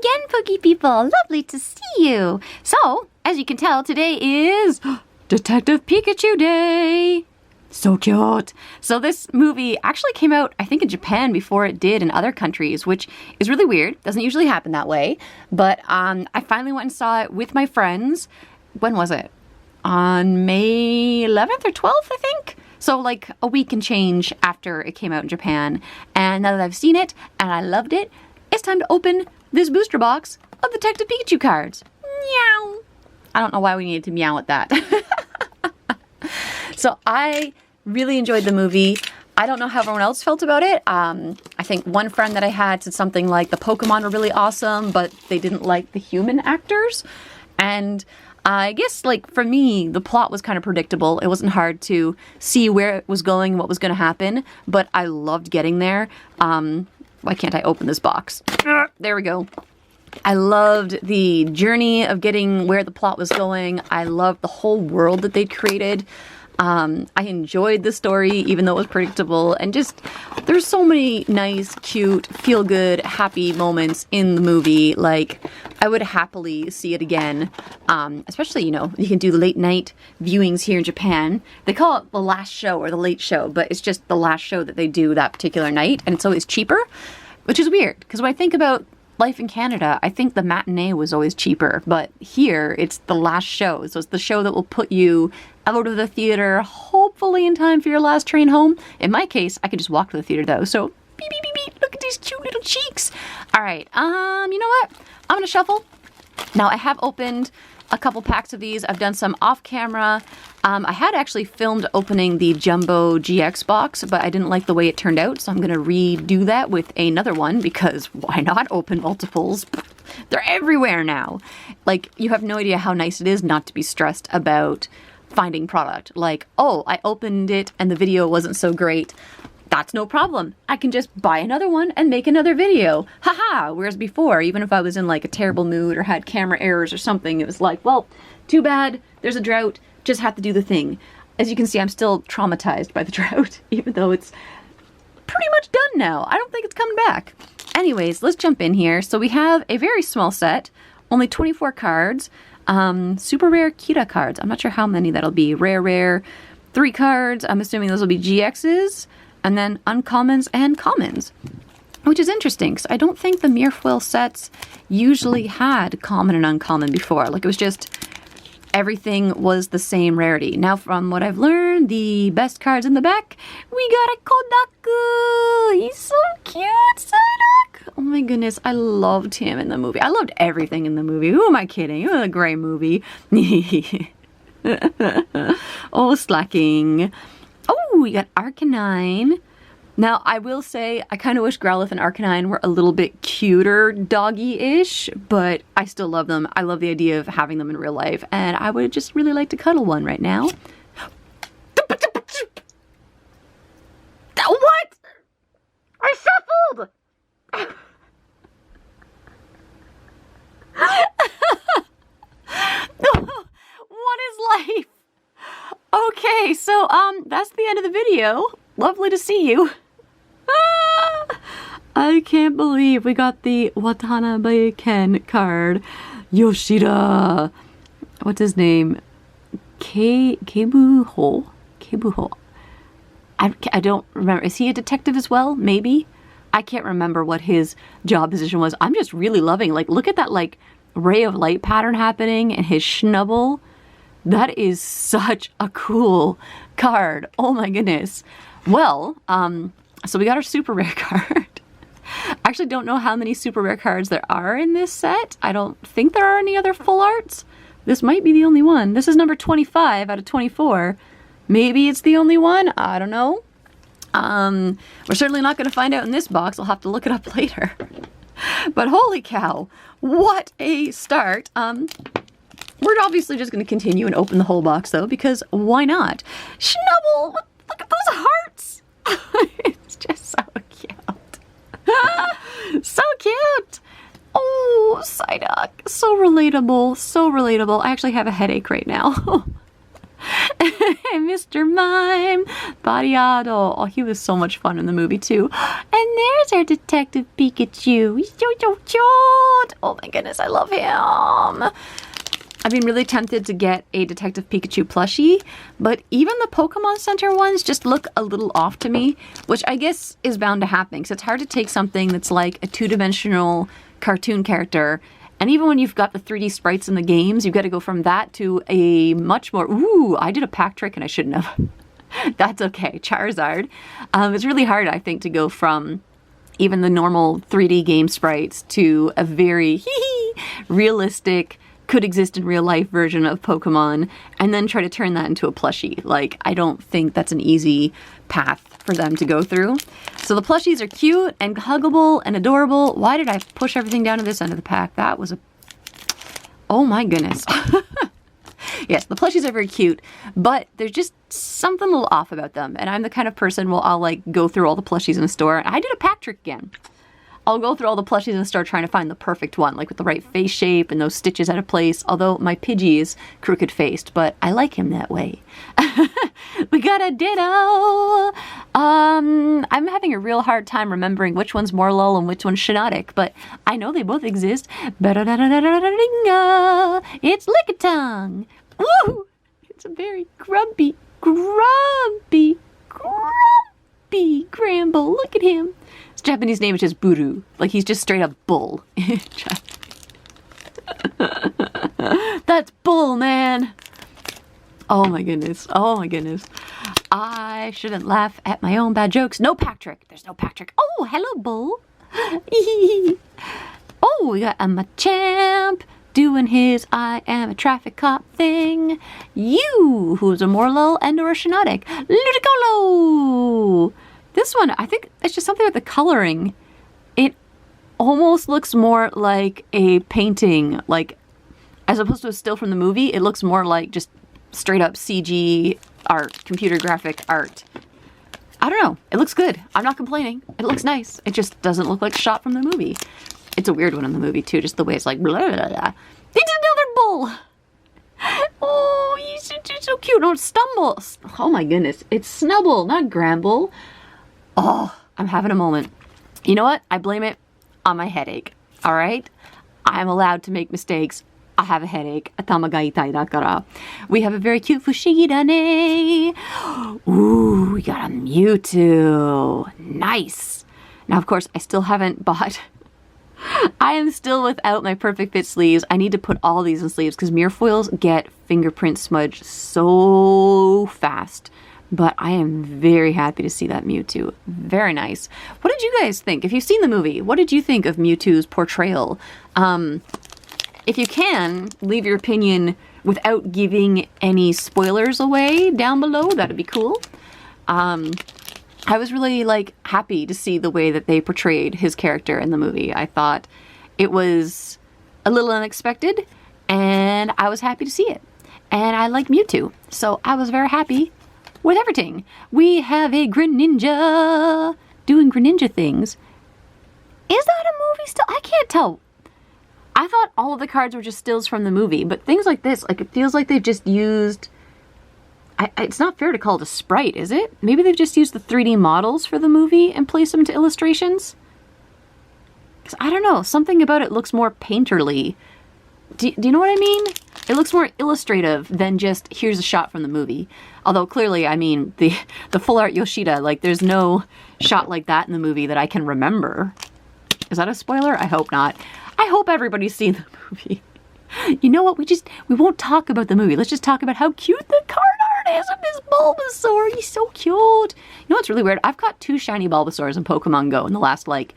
again, Pokey people. Lovely to see you. So, as you can tell, today is Detective Pikachu Day. So cute. So this movie actually came out, I think, in Japan before it did in other countries, which is really weird. Doesn't usually happen that way. But I finally went and saw it with my friends. When was it? On May 11th or 12th, I think? So like a week and change after it came out in Japan. And now that I've seen it and I loved it, it's time to open this booster box of Detective Pikachu cards. Meow. I don't know why we needed to meow at that. So I really enjoyed the movie. I don't know how everyone else felt about it. I think one friend that I had said something like the Pokemon were really awesome, but they didn't like the human actors. And I guess, like, for me, the plot was kind of predictable. It wasn't hard to see where it was going, what was going to happen, but I loved getting there. Why can't I open this box? There we go. I loved the journey of getting where the plot was going. I loved the whole world that they'd created. I enjoyed the story, even though it was predictable, and just, there's so many nice, cute, feel-good, happy moments in the movie. Like, I would happily see it again, especially, you know, you can do late night viewings here in Japan. They call it the last show or the late show, but it's just the last show that they do that particular night, and it's always cheaper, which is weird, because when I think about life in Canada, I think the matinee was always cheaper, but here it's the last show. So it's the show that will put you out of the theater, hopefully in time for your last train home. In my case, I could just walk to the theater though. So beep, beep, beep, beep. Look at these cute little cheeks. All right, you know what? I'm gonna shuffle. Now I have opened a couple packs of these. I've done some off camera. I had actually filmed opening the Jumbo GX box, but I didn't like the way it turned out, so I'm gonna redo that with another one, because why not open multiples? They're everywhere now. Like, you have no idea how nice it is not to be stressed about finding product. Like, oh, I opened it and the video wasn't so great. That's no problem. I can just buy another one and make another video. Haha! Whereas before, even if I was in like a terrible mood or had camera errors or something, it was like, well, too bad, there's a drought, just have to do the thing. As you can see, I'm still traumatized by the drought, even though it's pretty much done now. I don't think it's coming back. Anyways, let's jump in here. So we have a very small set, only 24 cards, super rare Kita cards. I'm not sure how many that'll be. Rare, 3 cards. I'm assuming those will be GXs. And then uncommons and commons, which is interesting because I don't think the Mirfoil sets usually had common and uncommon before. Like, it was just everything was the same rarity. Now, from what I've learned, the best cards in the back, we got a Kodaku. He's so cute, Psyduck. Oh my goodness, I loved him in the movie. I loved everything in the movie. Who am I kidding? It was a great movie. Oh, slacking. Oh, we got Arcanine. Now, I will say, I kind of wish Growlithe and Arcanine were a little bit cuter doggy-ish, but I still love them. I love the idea of having them in real life, and I would just really like to cuddle one right now. What? I shuffled! What is life? Okay, so, that's the end of the video. Lovely to see you. I can't believe we got the Watanabe Ken card. Yoshida. What's his name? Kebuho? Kebuho. I don't remember. Is he a detective as well? Maybe? I can't remember what his job position was. I'm just really loving, like, look at that, like, ray of light pattern happening and his schnubble. That is such a cool card. Oh my goodness. Well, so we got our super rare card. I actually don't know how many super rare cards there are in this set. I don't think there are any other full arts. This might be the only one. This is number 25 out of 24. Maybe it's the only one. I don't know. We're certainly not going to find out in this box. I'll have to look it up later. But holy cow, what a start. We're obviously just going to continue and open the whole box, though, because why not? Schnubble! Look at those hearts! It's just so cute. So cute! Oh, Psyduck. So relatable. So relatable. I actually have a headache right now. Mr. Mime, Bariado. Oh, he was so much fun in the movie too. And there's our Detective Pikachu. He's so cute. Oh my goodness, I love him. I've been really tempted to get a Detective Pikachu plushie, but even the Pokemon Center ones just look a little off to me, which I guess is bound to happen, because it's hard to take something that's like a two-dimensional cartoon character, and even when you've got the 3D sprites in the games, you've got to go from that to a much more, ooh, I did a pack trick and I shouldn't have. That's okay, Charizard. It's really hard, I think, to go from even the normal 3D game sprites to a very realistic, could exist in real life version of Pokemon, and then try to turn that into a plushie. Like, I don't think that's an easy path for them to go through. So the plushies are cute and huggable and adorable. Why did I push everything down to this end of the pack? That was a... Oh my goodness. Yes, the plushies are very cute, but there's just something a little off about them. And I'm the kind of person where I'll like go through all the plushies in the store. I did a pack trick again. I'll go through all the plushies in the store trying to find the perfect one, like with the right face shape and those stitches out of place, although my Pidgey is crooked-faced, but I like him that way. We got a Ditto! I'm having a real hard time remembering which one's Morlul and which one's Shiinotic, but I know they both exist. It's Lickitung! Woo! It's a very grumpy Gramble. Look at him. His Japanese name is just Buru. Like, he's just straight up bull. That's bull, man. Oh my goodness. Oh my goodness. I shouldn't laugh at my own bad jokes. No pack trick. There's no pack trick. Oh, hello, bull. Oh, we got a Machamp doing his I am a traffic cop thing. You, who's a Morlul and or a Shiinotic. Ludicolo! This one, I think it's just something with the coloring. It almost looks more like a painting, like, as opposed to a still from the movie, it looks more like just straight up CG art, computer graphic art. I don't know. It looks good. I'm not complaining. It looks nice. It just doesn't look like shot from the movie. It's a weird one in the movie too, just the way it's like blah, blah, blah. It's another bull. Oh, he's so cute. No, Stumble. Oh my goodness. It's Snubble, not Gramble. Oh, I'm having a moment. You know what? I blame it on my headache. All right? I'm allowed to make mistakes. I have a headache. Atama ga itai dakara. We have a very cute Fushigi-dane. Ooh, we got a Mewtwo. Nice. Now, of course, I still haven't bought... I am still without my perfect fit sleeves. I need to put all these in sleeves because mirrorfoils get fingerprint smudge so fast. But I am very happy to see that Mewtwo. Very nice. What did you guys think? If you've seen the movie, what did you think of Mewtwo's portrayal? If you can, leave your opinion without giving any spoilers away down below. That'd be cool. I was really like happy to see the way that they portrayed his character in the movie. I thought it was a little unexpected and I was happy to see it. And I like Mewtwo, so I was very happy with everything. We have a Greninja doing Greninja things. Is that a movie still? I can't tell. I thought all of the cards were just stills from the movie, but things like this, like it feels like they've just used... it's not fair to call it a sprite, is it? Maybe they've just used the 3D models for the movie and placed them into illustrations? Because I don't know, something about it looks more painterly. Do you know what I mean? It looks more illustrative than just, here's a shot from the movie. Although clearly, I mean, the full art Yoshida, like there's no shot like that in the movie that I can remember. Is that a spoiler? I hope not. I hope everybody's seen the movie. You know what? We won't talk about the movie. Let's just talk about how cute the card art is of this Bulbasaur. He's so cute. You know what's really weird? I've got 2 shiny Bulbasaurs in Pokemon Go in the last, like,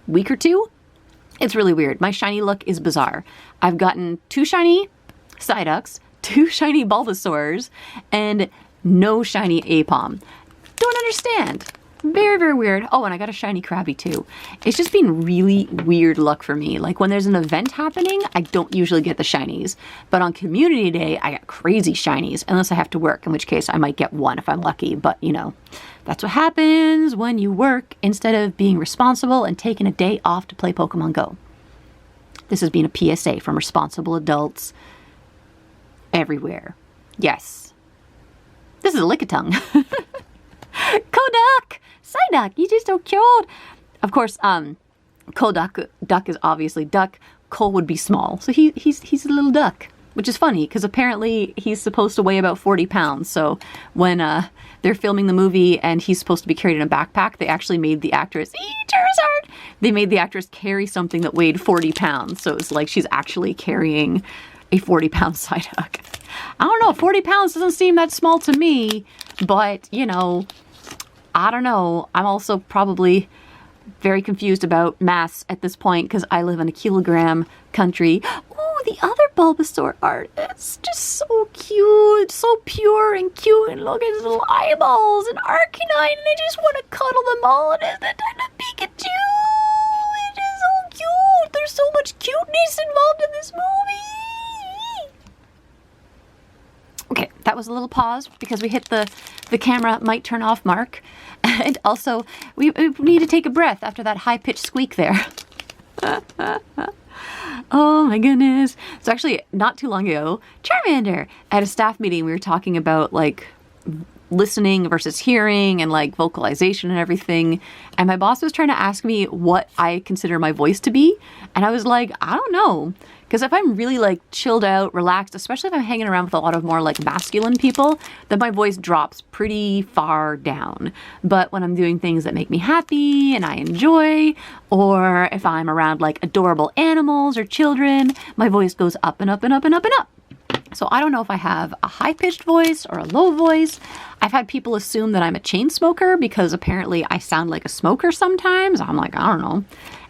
week or 2. It's really weird. My shiny look is bizarre. I've gotten 2 shiny Psyducks, 2 shiny Bulbasaurs, and no shiny Aipom. Don't understand. Very, very weird. Oh, and I got a shiny Krabby too. It's just been really weird luck for me. Like when there's an event happening, I don't usually get the shinies. But on community day, I got crazy shinies, unless I have to work, in which case I might get 1 if I'm lucky. But you know, that's what happens when you work instead of being responsible and taking a day off to play Pokemon Go. This has been a PSA from responsible adults everywhere. Yes. This is a Lickitung. Kodak! Psyduck, you're just so cute. Of course, Kodak, duck is obviously duck. Cole would be small. So he's a little duck. Which is funny, because apparently he's supposed to weigh about 40 pounds. So when they're filming the movie and he's supposed to be carried in a backpack, they actually made the actress, Charizard! They made the actress carry something that weighed 40 pounds. So it's like she's actually carrying a 40-pound Psyduck. I don't know, 40 pounds doesn't seem that small to me. But, you know, I don't know. I'm also probably very confused about mass at this point because I live in a kilogram country. The other Bulbasaur art, it's just so cute, so pure and cute, and look at his little eyeballs and Arcanine, and I just want to cuddle them all, and it's the time of Pikachu! It is so cute! There's so much cuteness involved in this movie! Okay, that was a little pause because we hit the camera might turn off mark, and also we need to take a breath after that high-pitched squeak there. Oh my goodness. So actually, not too long ago, Charmander, at a staff meeting, we were talking about like listening versus hearing and like vocalization and everything. And my boss was trying to ask me what I consider my voice to be. And I was like, I don't know. Because if I'm really like chilled out, relaxed, especially if I'm hanging around with a lot of more like masculine people, then my voice drops pretty far down. But when I'm doing things that make me happy and I enjoy, or if I'm around like adorable animals or children, my voice goes up and up and up and up and up. So I don't know if I have a high-pitched voice or a low voice. I've had people assume that I'm a chain smoker because apparently I sound like a smoker sometimes. I'm like, I don't know.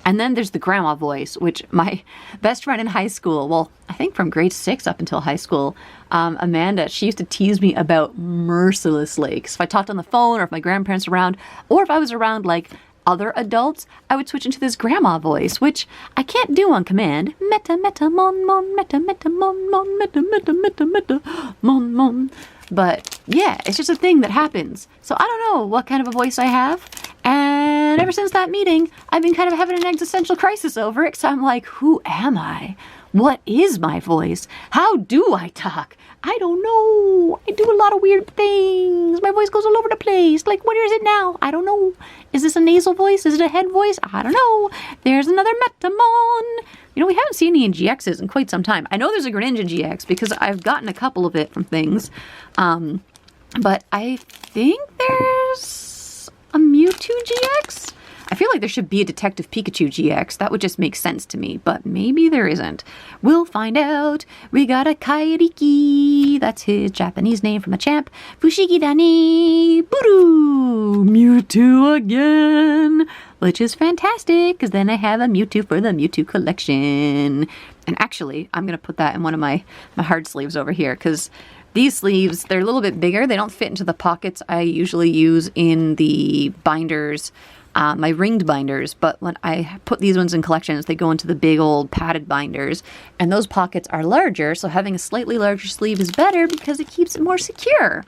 And then there's the grandma voice, which my best friend in high school, well, I think from grade 6 up until high school, Amanda, she used to tease me about mercilessly. Because if I talked on the phone or if my grandparents were around, or if I was around like other adults, I would switch into this grandma voice, which I can't do on command. Meta, meta, mon, mon, meta, meta, mon, mon, meta, meta, meta, meta, mon, mon. But yeah, it's just a thing that happens. So I don't know what kind of a voice I have. And ever since that meeting, I've been kind of having an existential crisis over it. So I'm like, who am I? What is my voice? How do I talk? I don't know. I do a lot of weird things. My voice goes all over the place. Like, where is it now? I don't know. Is this a nasal voice? Is it a head voice? I don't know. There's another Metamon. You know, we haven't seen any in GXs in quite some time. I know there's a Greninja GX because I've gotten a couple of it from things. But I think there's a Mewtwo GX. I feel like there should be a Detective Pikachu GX. That would just make sense to me, but maybe there isn't. We'll find out. We got a Kairiki. That's his Japanese name from a champ. Fushigi Dani. Buru. Mewtwo again. Which is fantastic, because then I have a Mewtwo for the Mewtwo collection. And actually, I'm going to put that in one of my hard sleeves over here, because these sleeves, they're a little bit bigger. They don't fit into the pockets I usually use in the binders, my ringed binders, but when I put these ones in collections, they go into the big old padded binders, and those pockets are larger, so having a slightly larger sleeve is better because it keeps it more secure.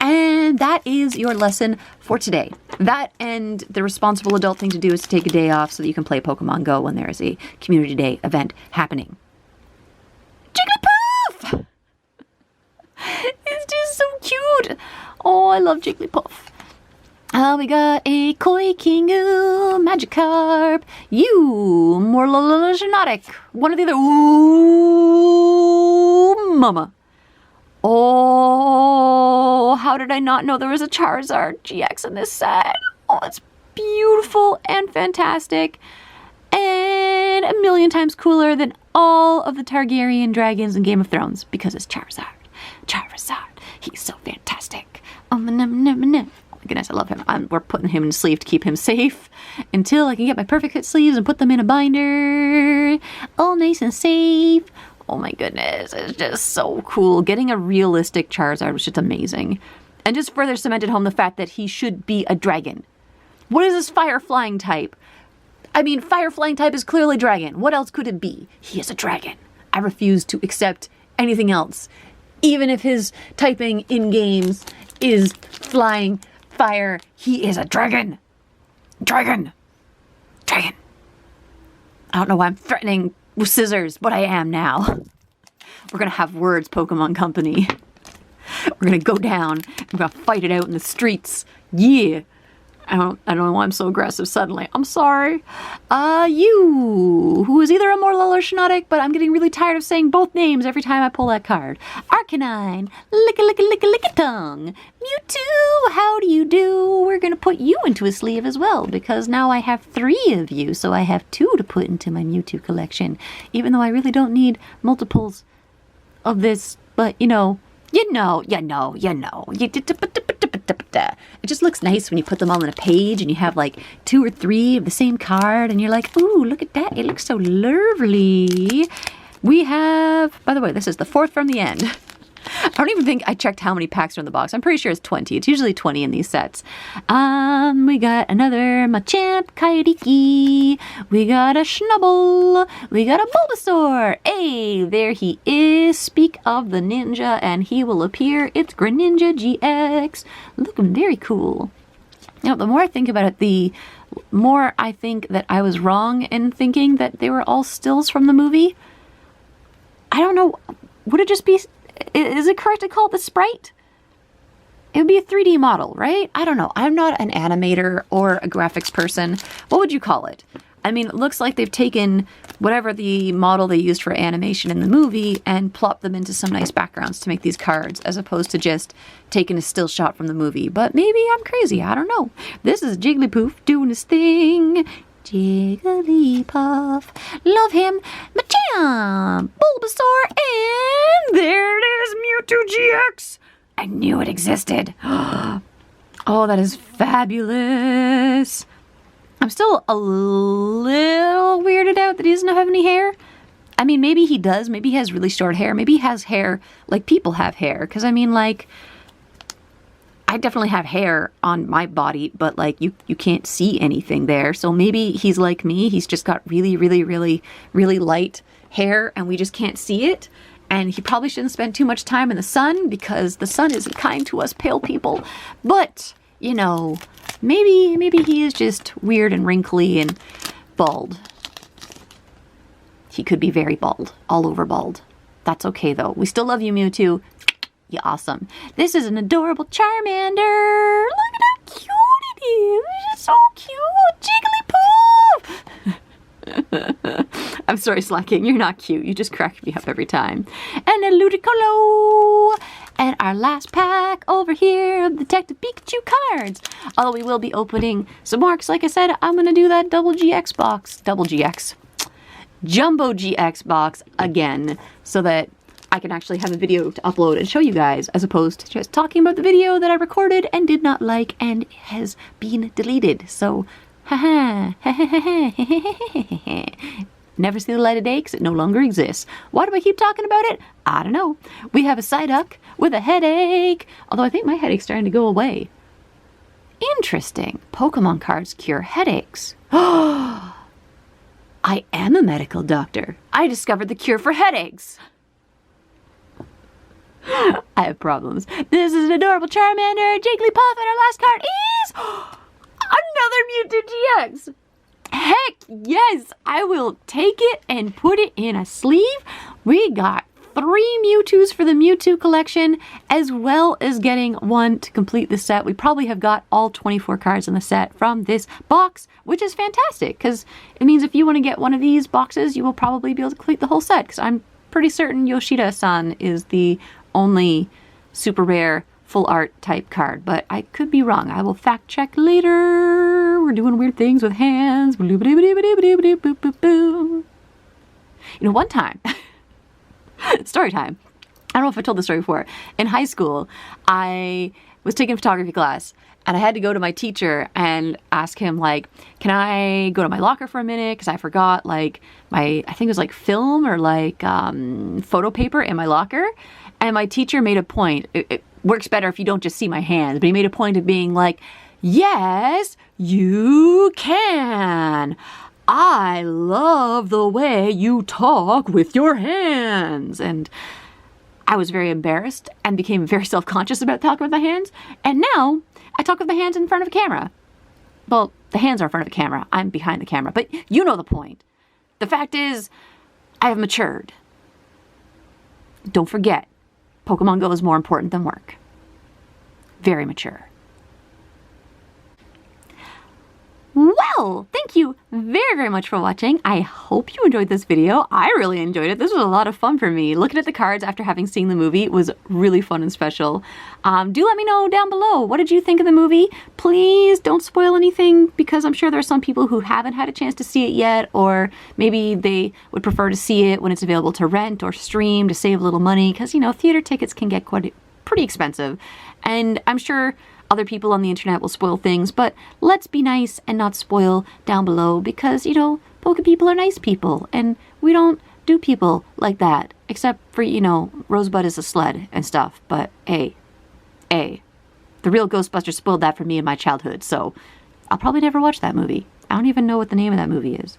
And that is your lesson for today. That and the responsible adult thing to do is to take a day off so that you can play Pokemon Go when there is a Community Day event happening. Jigglypuff! It's just so cute. Oh, I love Jigglypuff. We got a Koi Kingu, Magikarp, you, Morlologenetic, one of the other, ooh, mama. Oh, how did I not know there was a Charizard GX in this set? Oh, it's beautiful and fantastic, and a million times cooler than all of the Targaryen dragons in Game of Thrones, because it's Charizard. Charizard, he's so fantastic. Oh my goodness, I love him. We're putting him in a sleeve to keep him safe until I can get my perfect fit sleeves and put them in a binder. All nice and safe. Oh my goodness, it's just so cool. Getting a realistic Charizard was just amazing. And just further cemented home the fact that he should be a dragon. What is this fire flying type? I mean, fire flying type is clearly dragon. What else could it be? He is a dragon. I refuse to accept anything else. Even if his typing in games is flying fire, he is a dragon. Dragon. Dragon. I don't know why I'm threatening with scissors, but I am now. We're going to have words, Pokemon Company. We're going to go down We're gonna fight it out in the streets. Yeah. I don't know why I'm so aggressive suddenly. I'm sorry. You, who is either a Morlul or Shinotic, but I'm getting really tired of saying both names every time I pull that card. Arcanine, licka-tongue. Mewtwo, how do you do? We're gonna put you into a sleeve as well, because now I have 3 of you, so I have 2 to put into my Mewtwo collection. Even though I really don't need multiples of this, but you know. It just looks nice when you put them all on a page and you have like 2 or 3 of the same card and you're like, ooh, look at that. It looks so lovely. We have, by the way, this is the 4th from the end. I don't even think I checked how many packs are in the box. I'm pretty sure it's 20. It's usually 20 in these sets. We got another Machamp, Kyuriki. We got a Schnubble. We got a Bulbasaur. Hey, there he is. Speak of the ninja, and he will appear. It's Greninja GX. Looking very cool. Now, the more I think about it, the more I think that I was wrong in thinking that they were all stills from the movie. I don't know. Would it just be... Is it correct to call it the sprite? It would be a 3D model, right? I don't know. I'm not an animator or a graphics person. What would you call it? I mean, it looks like they've taken whatever the model they used for animation in the movie and plopped them into some nice backgrounds to make these cards, as opposed to just taking a still shot from the movie. But maybe I'm crazy. I don't know. This is Jigglypuff doing his thing. Jigglypuff, love him, Machamp, Bulbasaur, and there it is, Mewtwo GX. I knew it existed. Oh, that is fabulous. I'm still a little weirded out that he doesn't have any hair. I mean, maybe he does. Maybe he has really short hair. Maybe he has hair like people have hair. Because, I mean, like... I definitely have hair on my body, but like you can't see anything there. So maybe he's like me. He's just got really, really, really, really light hair and we just can't see it. And he probably shouldn't spend too much time in the sun because the sun isn't kind to us pale people. But, you know, maybe he is just weird and wrinkly and bald. He could be very bald, all over bald. That's okay though. We still love you, Mewtwo. You're awesome. This is an adorable Charmander. Look at how cute it is. It's so cute. Jigglypuff. I'm sorry, Slacking. You're not cute. You just crack me up every time. And a Ludicolo. And our last pack over here of Detective Pikachu cards. Although we will be opening some more, because like I said, I'm going to do that Jumbo GX box again, so that I can actually have a video to upload and show you guys, as opposed to just talking about the video that I recorded and did not like and has been deleted. So, never see the light of day because it no longer exists. Why do I keep talking about it? I don't know. We have a Psyduck with a headache, although I think my headache's starting to go away. Interesting. Pokemon cards cure headaches. I am a medical doctor. I discovered the cure for headaches. I have problems. This is an adorable Charmander, Jigglypuff, and our last card is another Mewtwo GX. Heck yes, I will take it and put it in a sleeve. We got 3 Mewtwo's for the Mewtwo collection, as well as getting 1 to complete the set. We probably have got all 24 cards in the set from this box, which is fantastic, because it means if you want to get one of these boxes, you will probably be able to complete the whole set, because I'm pretty certain Yoshida-san is the only super rare full art type card, but I could be wrong. I will fact check later. We're doing weird things with hands. You know, one time, story time. I don't know if I told this story before. In high school, I was taking photography class and I had to go to my teacher and ask him, like, can I go to my locker for a minute? Because I forgot, like, I think it was like film or like photo paper in my locker. And my teacher made a point. It works better if you don't just see my hands, but he made a point of being like, yes, you can. I love the way you talk with your hands. And I was very embarrassed and became very self-conscious about talking with my hands. And now I talk with my hands in front of a camera. Well, the hands are in front of a camera. I'm behind the camera, but you know the point. The fact is, I have matured. Don't forget, Pokemon Go is more important than work. very mature. Well, thank you very, very much for watching. I hope you enjoyed this video. I really enjoyed it. This was a lot of fun for me. Looking at the cards after having seen the movie was really fun and special. Do let me know down below. What did you think of the movie? Please don't spoil anything, because I'm sure there are some people who haven't had a chance to see it yet, or maybe they would prefer to see it when it's available to rent or stream to save a little money, because, you know, theater tickets can get pretty expensive. And I'm sure other people on the internet will spoil things, but let's be nice and not spoil down below, because, you know, Poke people are nice people, and we don't do people like that, except for, you know, Rosebud is a sled and stuff. But hey, the real Ghostbusters spoiled that for me in my childhood, so I'll probably never watch that movie. I don't even know what the name of that movie is,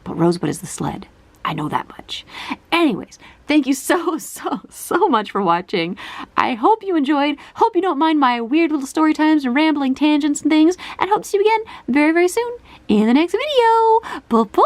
but Rosebud is the sled. I know that much. Anyways, thank you so much for watching. I hope you enjoyed. Hope you don't mind my weird little story times and rambling tangents and things. And hope to see you again very, very soon in the next video. Bye-bye.